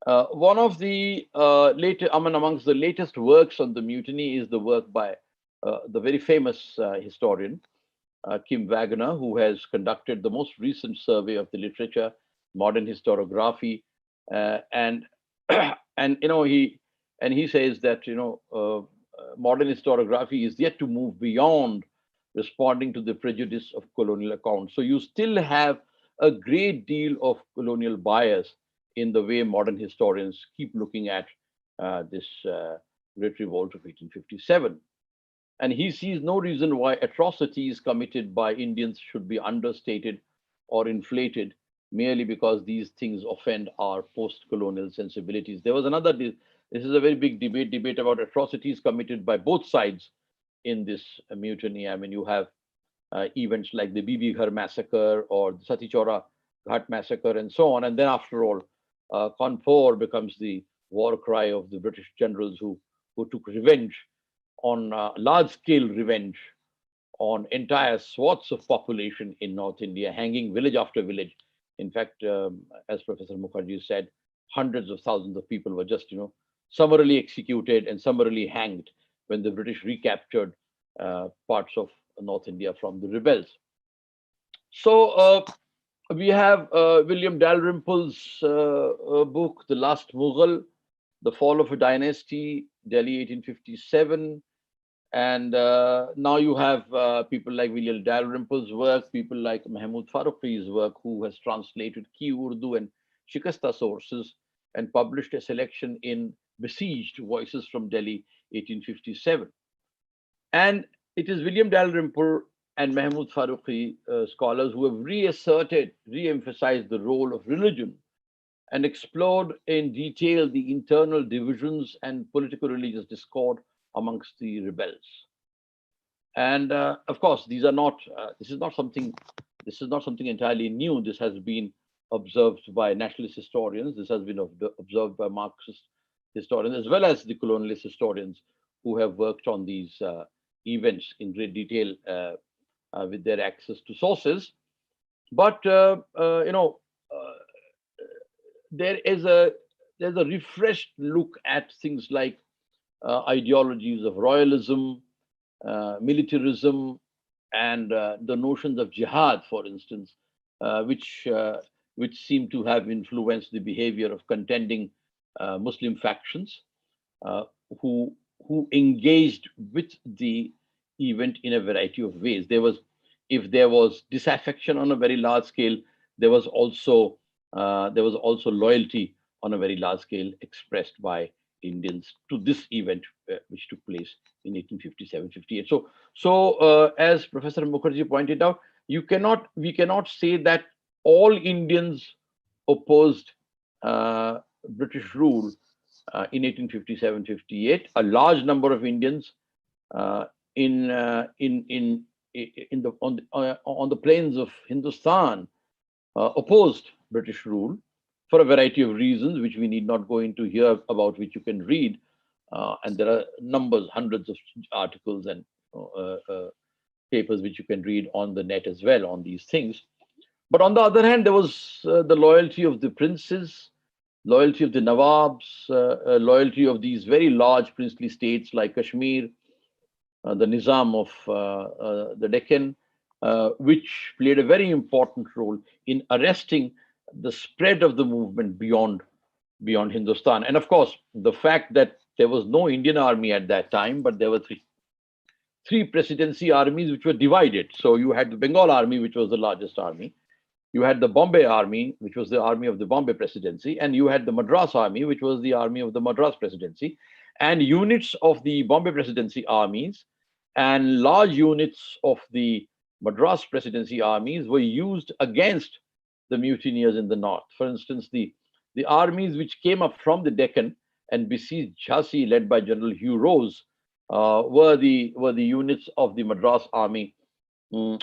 One of the amongst the latest works on the mutiny is the work by the very famous historian Kim Wagner, who has conducted the most recent survey of the literature modern historiography, and and he says that modern historiography is yet to move beyond responding to the prejudice of colonial accounts. So you still have a great deal of colonial bias in the way modern historians keep looking at this Great Revolt of 1857. And he sees no reason why atrocities committed by Indians should be understated or inflated merely because these things offend our post-colonial sensibilities. There was another, this is a very big debate about atrocities committed by both sides in this mutiny. I mean, you have events like the Bibi Ghar massacre or the Sati Chora Ghat massacre and so on. And then after all, Kanpur becomes the war cry of the British generals who took revenge on large-scale revenge on entire swaths of population in North India, hanging village after village. In fact, as Professor Mukherjee said, hundreds of thousands of people were just, summarily executed and summarily hanged when the British recaptured parts of North India from the rebels. So we have William Dalrymple's book, The Last Mughal, The Fall of a Dynasty, Delhi 1857. And now you have people like William Dalrymple's work, people like Mahmood Farooqi's work, who has translated key Urdu and Shikasta sources and published a selection in Besieged Voices from Delhi, 1857. And it is William Dalrymple and Mahmood Farooqi, scholars, who have reasserted, re-emphasized the role of religion and explored in detail the internal divisions and political religious discord amongst the rebels. And of course, these are not, this is not something entirely new. This has been observed by nationalist historians. This has been observed by Marxist historians, as well as the colonialist historians who have worked on these events in great detail with their access to sources. But there's a refreshed look at things like ideologies of royalism, militarism, and the notions of jihad, for instance, which seem to have influenced the behavior of contending Muslim factions who engaged with the event in a variety of ways. If there was disaffection on a very large scale, there was also loyalty on a very large scale expressed by Indians to this event, which took place in 1857-58. So as Professor Mukherjee pointed out, we cannot say that all Indians opposed British rule in 1857-58. A large number of Indians on the plains of Hindustan opposed British rule for a variety of reasons, which we need not go into here, about which you can read. And there are hundreds of articles and papers which you can read on the net as well on these things. But on the other hand, there was the loyalty of the princes, loyalty of the Nawabs, loyalty of these very large princely states like Kashmir, the Nizam of the Deccan, which played a very important role in arresting the spread of the movement beyond Hindustan. And of course, the fact that there was no Indian army at that time, but there were three presidency armies which were divided. So you had the Bengal army, which was the largest army. You had the Bombay army, which was the army of the Bombay presidency. And you had the Madras army, which was the army of the Madras presidency. And units of the Bombay presidency armies and large units of the Madras presidency armies were used against the mutineers in the north. For instance, the armies which came up from the Deccan and besieged Jhansi, led by General Hugh Rose, were the units of the Madras army,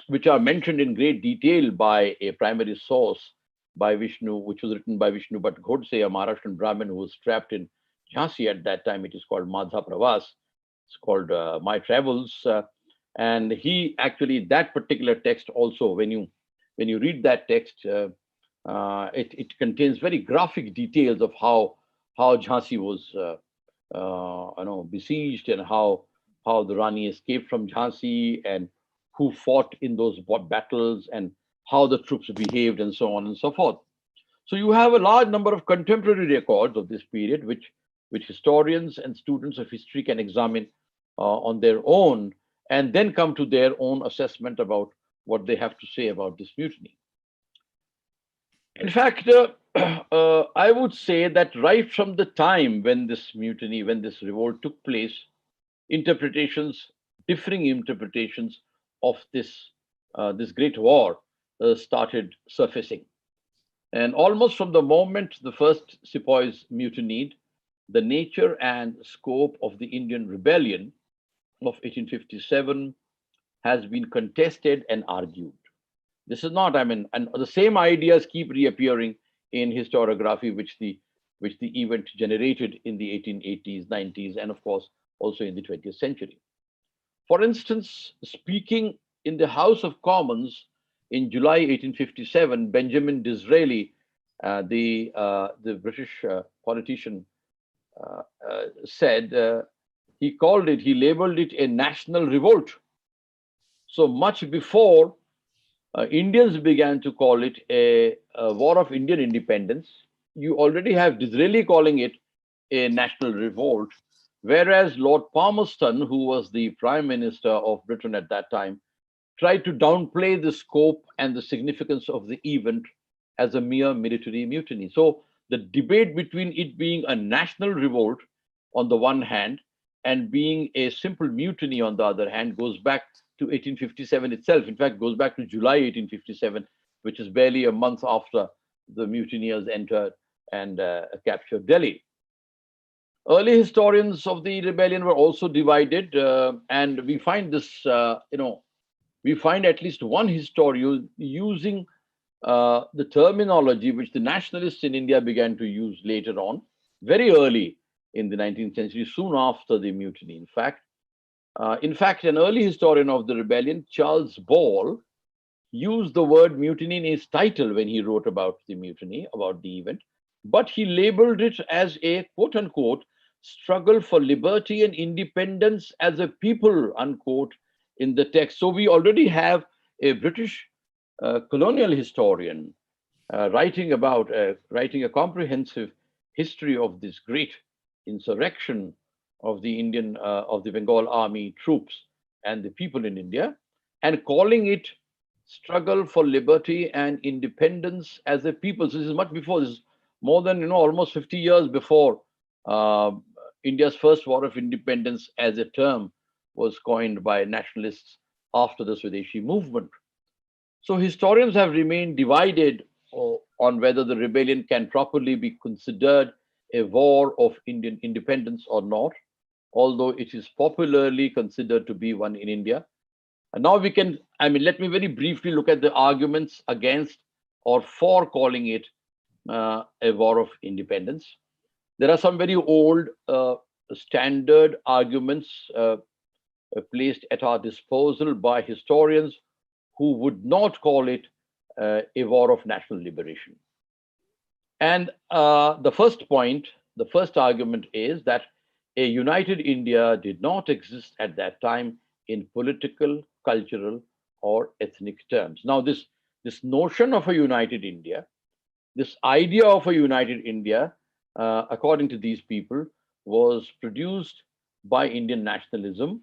which are mentioned in great detail by a primary source by Vishnu, which was written by Vishnu Bhatt Godse, a Maharashtrian Brahmin who was trapped in Jhansi at that time. It is called Madha Pravas. It's called My Travels. And he actually, that particular text also, when you read that text, it contains very graphic details of how Jhansi was besieged, and how the Rani escaped from Jhansi, and who fought in those battles, and how the troops behaved, and so on and so forth. So you have a large number of contemporary records of this period, which historians and students of history can examine on their own, and then come to their own assessment about what they have to say about this mutiny. In fact, I would say that right from the time when this mutiny, when this revolt took place, differing interpretations of this great war started surfacing. And almost from the moment the first sepoys mutinied, the nature and scope of the Indian rebellion of 1857 has been contested and argued. This is not, and the same ideas keep reappearing in historiography, which the event generated in the 1880s, 90s, and of course, also in the 20th century. For instance, speaking in the House of Commons in July 1857, Benjamin Disraeli, the British politician, said, he labeled it a national revolt. So much before Indians began to call it a war of Indian independence, you already have Disraeli calling it a national revolt, whereas Lord Palmerston, who was the Prime Minister of Britain at that time, tried to downplay the scope and the significance of the event as a mere military mutiny. So the debate between it being a national revolt on the one hand and being a simple mutiny on the other hand goes back to 1857 itself. In fact, goes back to July 1857, which is barely a month after the mutineers entered and captured Delhi. Early historians of the rebellion were also divided, and we find this, we find at least one historian using the terminology which the nationalists in India began to use later on, very early in the 19th century, soon after the mutiny. In fact, an early historian of the rebellion, Charles Ball, used the word mutiny in his title when he wrote about the mutiny, about the event, but he labeled it as a quote unquote struggle for liberty and independence as a people, unquote, in the text. So we already have a British colonial historian writing a comprehensive history of this great insurrection of the Bengal army troops and the people in India, and calling it struggle for liberty and independence as a people. So this is much before, this is more than almost 50 years before India's first war of independence as a term was coined by nationalists after the Swadeshi movement. So historians have remained divided on whether the rebellion can properly be considered a war of Indian independence or not, although it is popularly considered to be one in India. And now we can, let me very briefly look at the arguments against or for calling it a war of independence. There are some very old standard arguments placed at our disposal by historians who would not call it a war of national liberation. And the first argument is that a united India did not exist at that time in political, cultural, or ethnic terms. Now, this notion of a united India, this idea of a united India, according to these people, was produced by Indian nationalism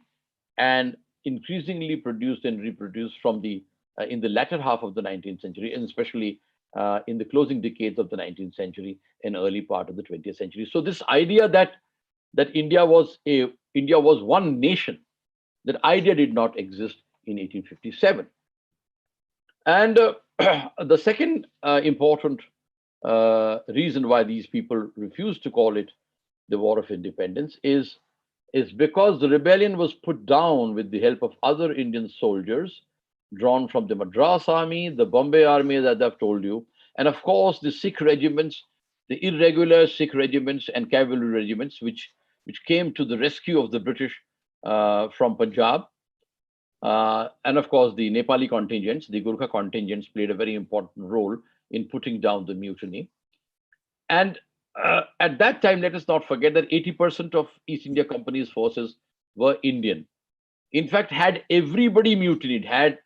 and increasingly produced and reproduced from in the latter half of the 19th century, and especially in the closing decades of the 19th century and early part of the 20th century. So this idea that India was one nation, that idea did not exist in 1857. And the second important reason why these people refused to call it the War of Independence is because the rebellion was put down with the help of other Indian soldiers drawn from the Madras Army, the Bombay Army, as I've told you, and of course the Sikh regiments, the irregular Sikh regiments and cavalry regiments, which came to the rescue of the British from Punjab. And of course, the Nepali contingents, the Gurkha contingents, played a very important role in putting down the mutiny. And at that time, let us not forget that 80% of East India Company's forces were Indian. In fact, had everybody mutinied, had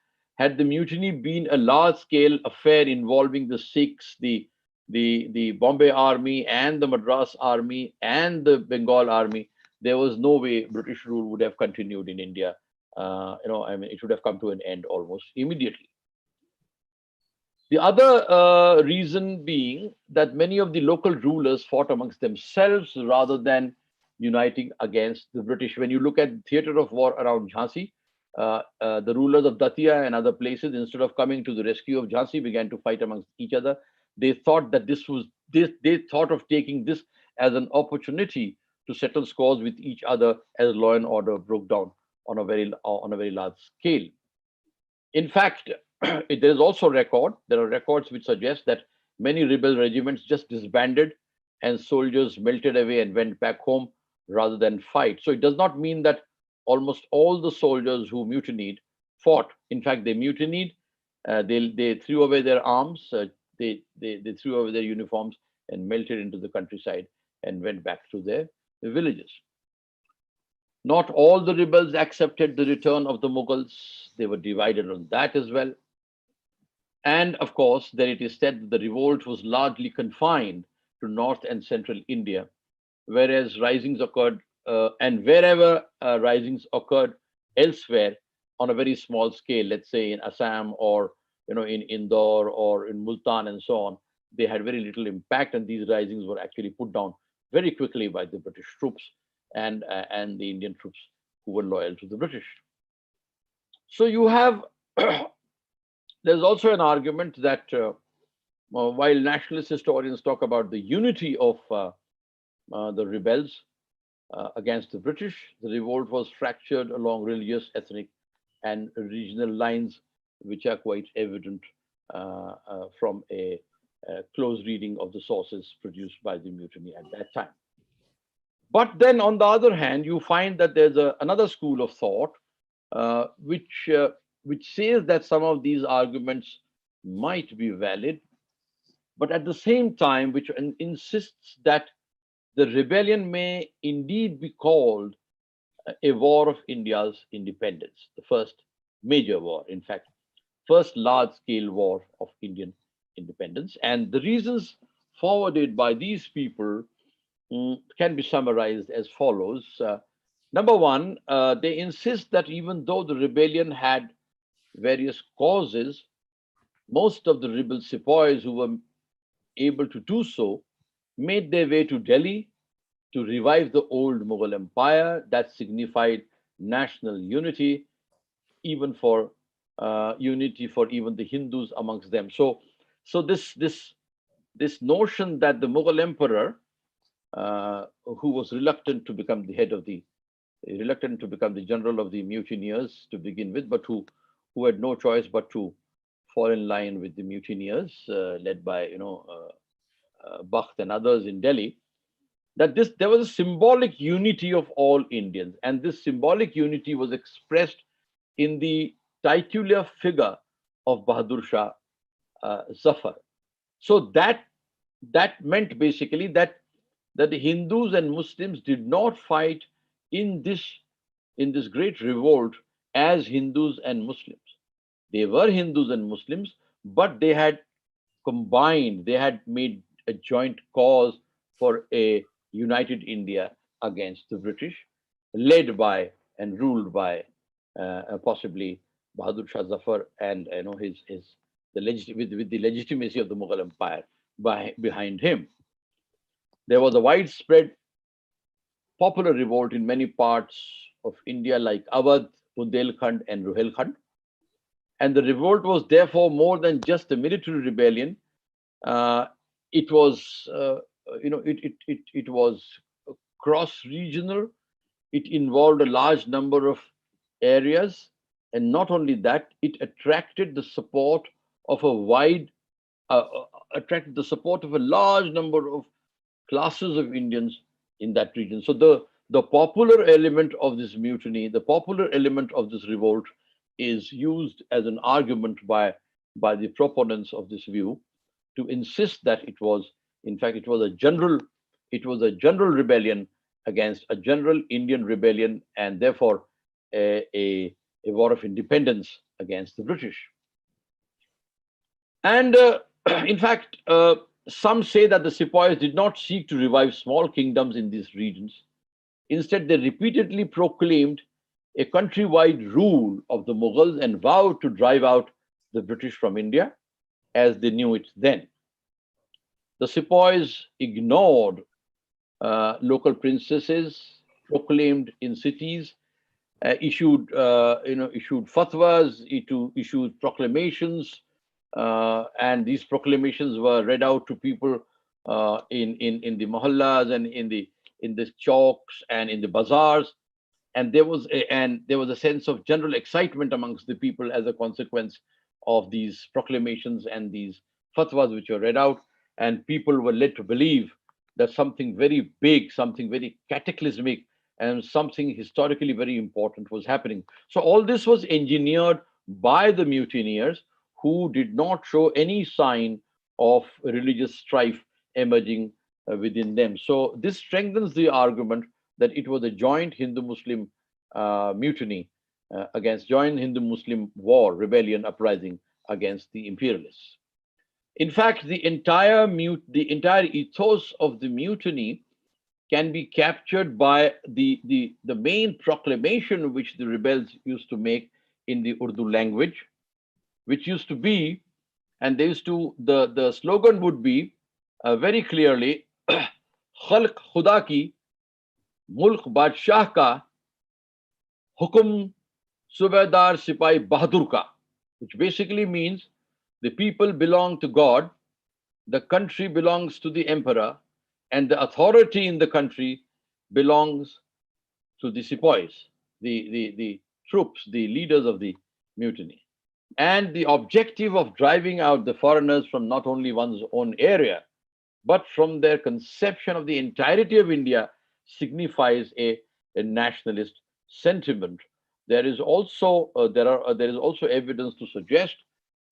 the mutiny been a large-scale affair involving the Sikhs, the the Bombay Army and the Madras Army and the Bengal Army, there was no way British rule would have continued in India. I mean, it would have come to an end almost immediately. The other reason being that many of the local rulers fought amongst themselves rather than uniting against the British. When you look at the theater of war around Jhansi, the rulers of Datia and other places, instead of coming to the rescue of Jhansi, began to fight amongst each other. They thought that they thought of taking this as an opportunity to settle scores with each other as law and order broke down on a very large scale. In fact, there is also there are records which suggest that many rebel regiments just disbanded and soldiers melted away and went back home rather than fight. So it does not mean that almost all the soldiers who mutinied fought. In fact, they mutinied, they threw away their arms, they threw away their uniforms and melted into the countryside and went back to their villages. Not all the rebels accepted the return of the Mughals. They were divided on that as well. And of course, then it is said that the revolt was largely confined to North and Central India, whereas risings occurred, and wherever risings occurred elsewhere on a very small scale, let's say in Assam or in Indore or in Multan and so on, they had very little impact, and these risings were actually put down very quickly by the British troops and the Indian troops who were loyal to the British. So you have, there's also an argument that while nationalist historians talk about the unity of the rebels against the British, the revolt was fractured along religious, ethnic, and regional lines, which are quite evident from a close reading of the sources produced by the mutiny at that time. But then on the other hand, you find that there's another school of thought which says that some of these arguments might be valid, but at the same time, which insists that the rebellion may indeed be called a war of India's independence, the first major war, in fact, first large-scale war of Indian independence. And the reasons forwarded by these people can be summarized as follows. Number one, they insist that even though the rebellion had various causes, most of the rebel sepoys who were able to do so made their way to Delhi to revive the old Mughal Empire that signified national unity, even for unity for even the Hindus amongst them. So this notion that the Mughal emperor, who was reluctant to become the general of the mutineers to begin with, but who had no choice but to fall in line with the mutineers led by Bakht and others in Delhi, that there was a symbolic unity of all Indians, and this symbolic unity was expressed in the titular figure of Bahadur Shah Zafar. So that meant basically that the Hindus and Muslims did not fight in this great revolt as Hindus and Muslims. They were Hindus and Muslims, but they had combined, they had made a joint cause for a united India against the British, led by and ruled by possibly Bahadur Shah Zafar and with the legitimacy of the Mughal Empire behind him. There was a widespread popular revolt in many parts of India like Awadh, Bundelkhand, and Ruhelkhand. And the revolt was therefore more than just a military rebellion. It was, it was cross-regional. It involved a large number of areas, and not only that, it attracted the support of a large number of classes of Indians in that region. So the popular element of this mutiny, the popular element of this revolt, is used as an argument by the proponents of this view to insist that it was a general rebellion against a general Indian rebellion, and therefore a war of independence against the British. And in fact, some say that the sepoys did not seek to revive small kingdoms in these regions. Instead, they repeatedly proclaimed a countrywide rule of the Mughals and vowed to drive out the British from India as they knew it then. The sepoys ignored local princesses, proclaimed in cities, issued fatwas, issued proclamations, and these proclamations were read out to people in the mohallas and in the chowks and in the bazaars, and there was a sense of general excitement amongst the people as a consequence of these proclamations and these fatwas which were read out, and people were led to believe that something very big, something very cataclysmic, and something historically very important was happening. So all this was engineered by the mutineers, who did not show any sign of religious strife emerging within them. So this strengthens the argument that it was a joint Hindu-Muslim mutiny joint Hindu-Muslim war, rebellion, uprising against the imperialists. In fact, the entire ethos of the mutiny can be captured by the main proclamation which the rebels used to make in the Urdu language, which used to be, and the slogan would be very clearly, Khalq Khuda ki, Mulk Badshah ka, Hukum Subedar Sipai Bahadur ka, which basically means the people belong to God, the country belongs to the emperor, and the authority in the country belongs to the sepoys, the troops, the leaders of the mutiny. And the objective of driving out the foreigners from not only one's own area, but from their conception of the entirety of India signifies a nationalist sentiment. There is also evidence to suggest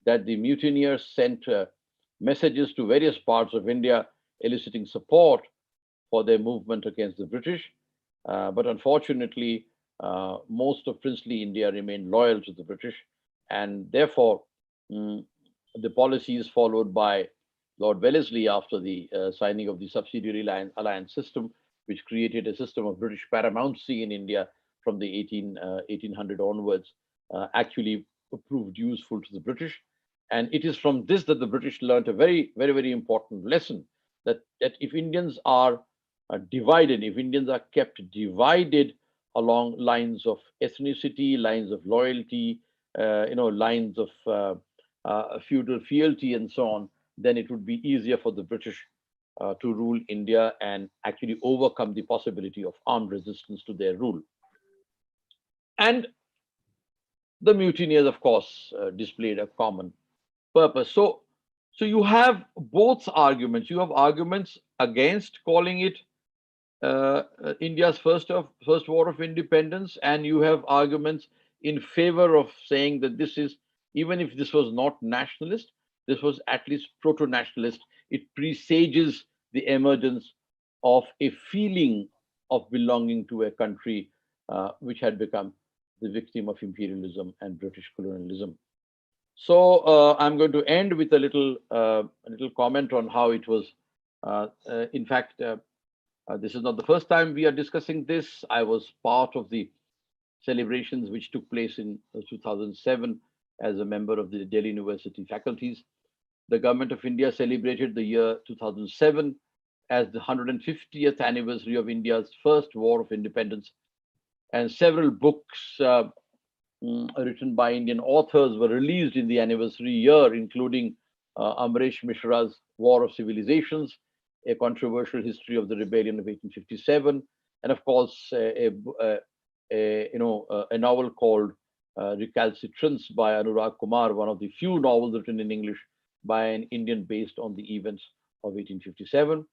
that the mutineers sent messages to various parts of India eliciting support for their movement against the British. But unfortunately, most of princely India remained loyal to the British, and therefore the policies followed by Lord Wellesley after the signing of the subsidiary alliance system, which created a system of British paramountcy in India from the 1800 onwards, actually proved useful to the British. And it is from this that the British learned a very, very, very important lesson, that if Indians are divided, if Indians are kept divided along lines of ethnicity, lines of loyalty, lines of feudal fealty and so on, then it would be easier for the British to rule India and actually overcome the possibility of armed resistance to their rule. And the mutineers, of course, displayed a common purpose. So you have both arguments. You have arguments against calling it India's first war of independence, and you have arguments in favor of saying that this is, even if this was not nationalist, this was at least proto-nationalist. It presages the emergence of a feeling of belonging to a country which had become the victim of imperialism and British colonialism. So I'm going to end with a little comment on how it was. In fact, this is not the first time we are discussing this. I was part of the celebrations which took place in 2007 as a member of the Delhi University faculties. The government of India celebrated the year 2007 as the 150th anniversary of India's first war of independence, and several books written by Indian authors were released in the anniversary year, including Amresh Mishra's War of Civilizations, a controversial history of the rebellion of 1857, and of course a novel called Recalcitrance by Anurag Kumar, one of the few novels written in English by an Indian based on the events of 1857.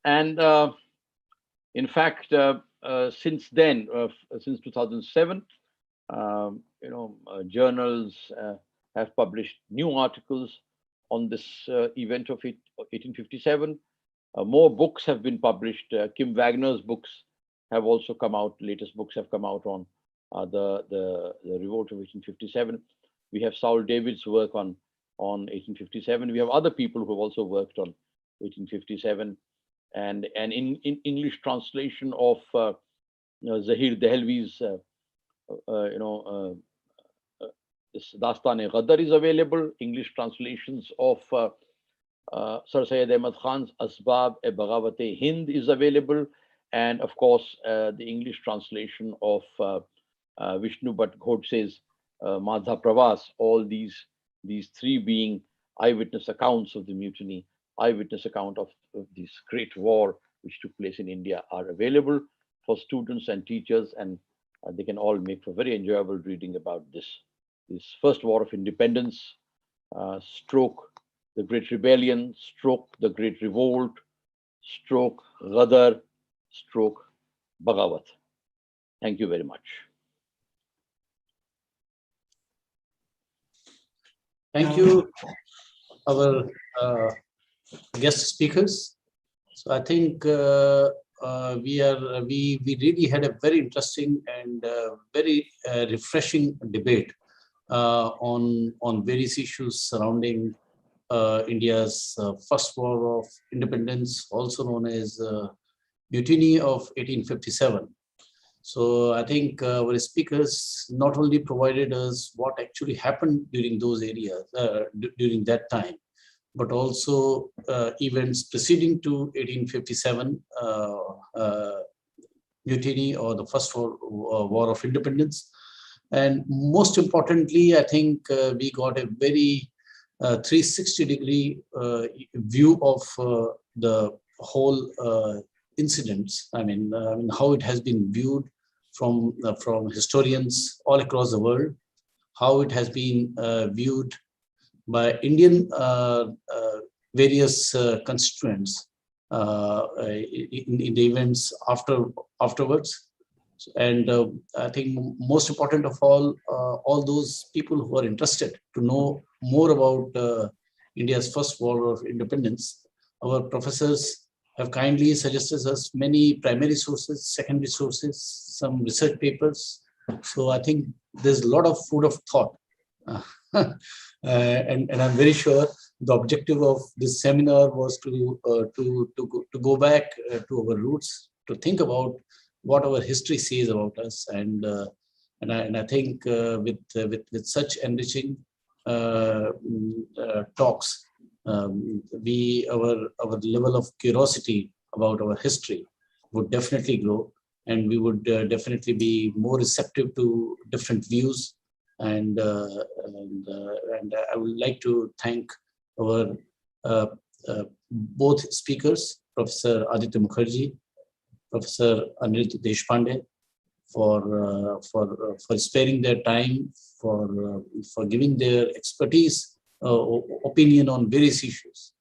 And in fact, since then, since 2007, journals have published new articles on this event of 1857. More books have been published. Kim Wagner's books have also come out. Latest books have come out on the Revolt of 1857. We have Saul David's work on 1857. We have other people who have also worked on 1857, and in English translation of Zahir Dehlvi's this Dastan-e-Ghadar is available. English translations of Sir Syed Ahmad Khan's Asbab-e-Baghawat-e-Hind is available, and of course the English translation of Vishnu Bhatt Godse's Madha Pravas. All these three being eyewitness accounts of the mutiny, eyewitness account of this great war which took place in India, are available for students and teachers, and they can all make for very enjoyable reading about this first war of independence, stroke the Great Rebellion, stroke the Great Revolt, stroke Ghadar, stroke Baghawat. Thank you very much. Thank you, our guest speakers. So I think we really had a very interesting and very refreshing debate on various issues surrounding India's first war of independence, also known as Mutiny of 1857. So I think our speakers not only provided us what actually happened during those areas, during that time, but also events preceding to 1857 mutiny, or the first war of independence. And most importantly, I think we got a very 360-degree view of the whole incidents. I mean, how it has been viewed from historians all across the world, how it has been viewed by Indian various constituents in the events afterwards. And I think most important of all those people who are interested to know more about India's first war of independence, our professors have kindly suggested us many primary sources, secondary sources, some research papers. So I think there's a lot of food of thought. And I'm very sure the objective of this seminar was to go back to our roots, to think about what our history says about us, and I think with such enriching talks, our level of curiosity about our history would definitely grow, and we would definitely be more receptive to different views. And I would like to thank our both speakers, Professor Aditya Mukherjee, Professor Professordesh Pandey, for sparing their time, for giving their expertise, opinion on various issues.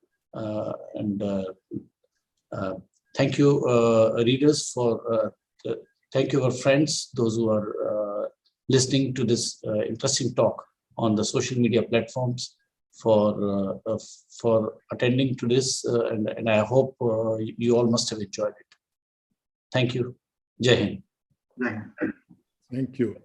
Thank you, readers, thank you, our friends, those who are listening to this interesting talk on the social media platforms, for attending to this, and I hope you all must have enjoyed it. Thank you. Jai Hind. Thank you.